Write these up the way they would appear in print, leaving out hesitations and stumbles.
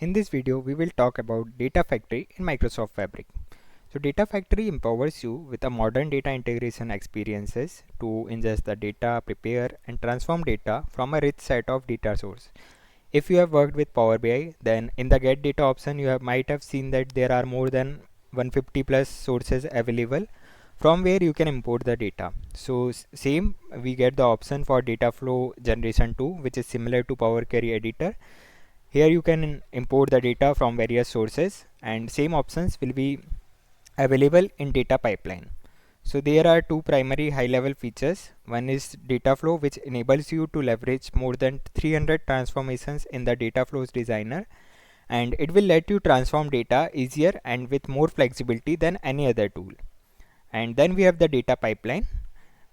In this video, we will talk about Data Factory in Microsoft Fabric. So Data Factory empowers you with a modern data integration experiences to ingest the data, prepare and transform data from a rich set of data source. If you have worked with Power BI, then in the get data option might have seen that there are more than 150 plus sources available from where you can import the data. So same, we get the option for data flow generation 2, which is similar to Power Query editor. Here you can import the data from various sources, and same options will be available in data pipeline. So there are two primary high level features. One is data flow, which enables you to leverage more than 300 transformations in the data flows designer, and it will let you transform data easier and with more flexibility than any other tool. And then we have the data pipeline,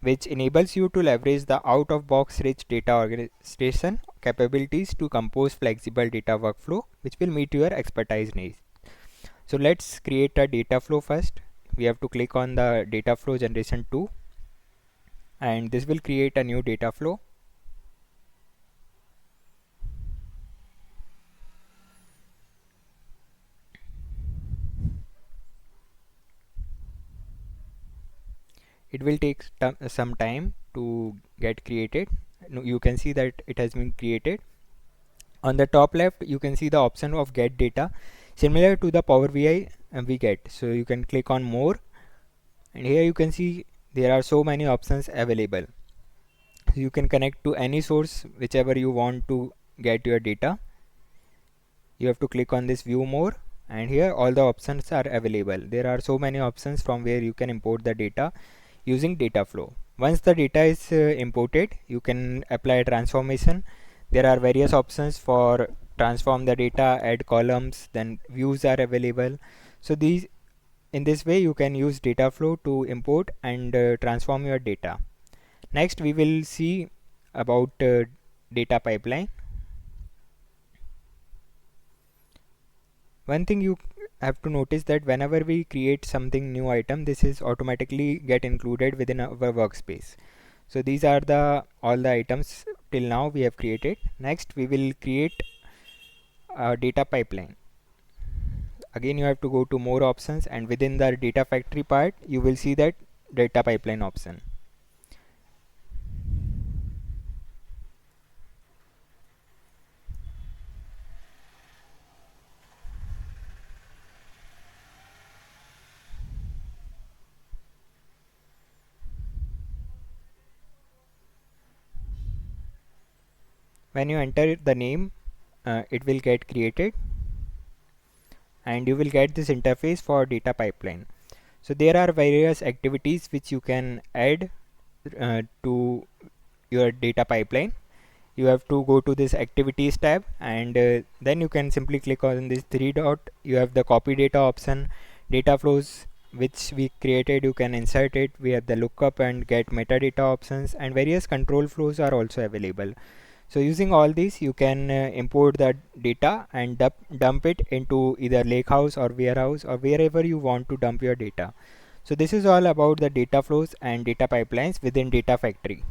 which enables you to leverage the out-of-box rich data organization capabilities to compose flexible data workflow, which will meet your expertise needs. So let's create a data flow first. We have to click on the data flow generation 2, and this will create a new data flow. It will take some time to get created. You can see that it has been created. On the top left, you can see the option of get data, similar to the Power BI we get. So you can click on more, and here you can see there are so many options available. So you can connect to any source whichever you want to get your data. You have to click on this view more, and here all the options are available. There are so many options from where you can import the data using data flow. Once the data is imported, you can apply a transformation. There are various options for transform the data, add columns, then views are available. So in this way you can use data flow to import and transform your data. Next we will see about data pipeline. One thing you have to notice that whenever we create something new item, this is automatically get included within our workspace. So these are all the items till now we have created. Next we will create a data pipeline. Again you have to go to more options, and within the data factory part you will see that data pipeline option. When you enter the name, it will get created, and you will get this interface for data pipeline. So there are various activities which you can add to your data pipeline. You have to go to this activities tab, and then you can simply click on this three dot. You have the copy data option, data flows which we created, you can insert it. We have the lookup and get metadata options, and various control flows are also available. So using all these, you can import the data and dump it into either lakehouse or warehouse or wherever you want to dump your data. So this is all about the data flows and data pipelines within Data Factory.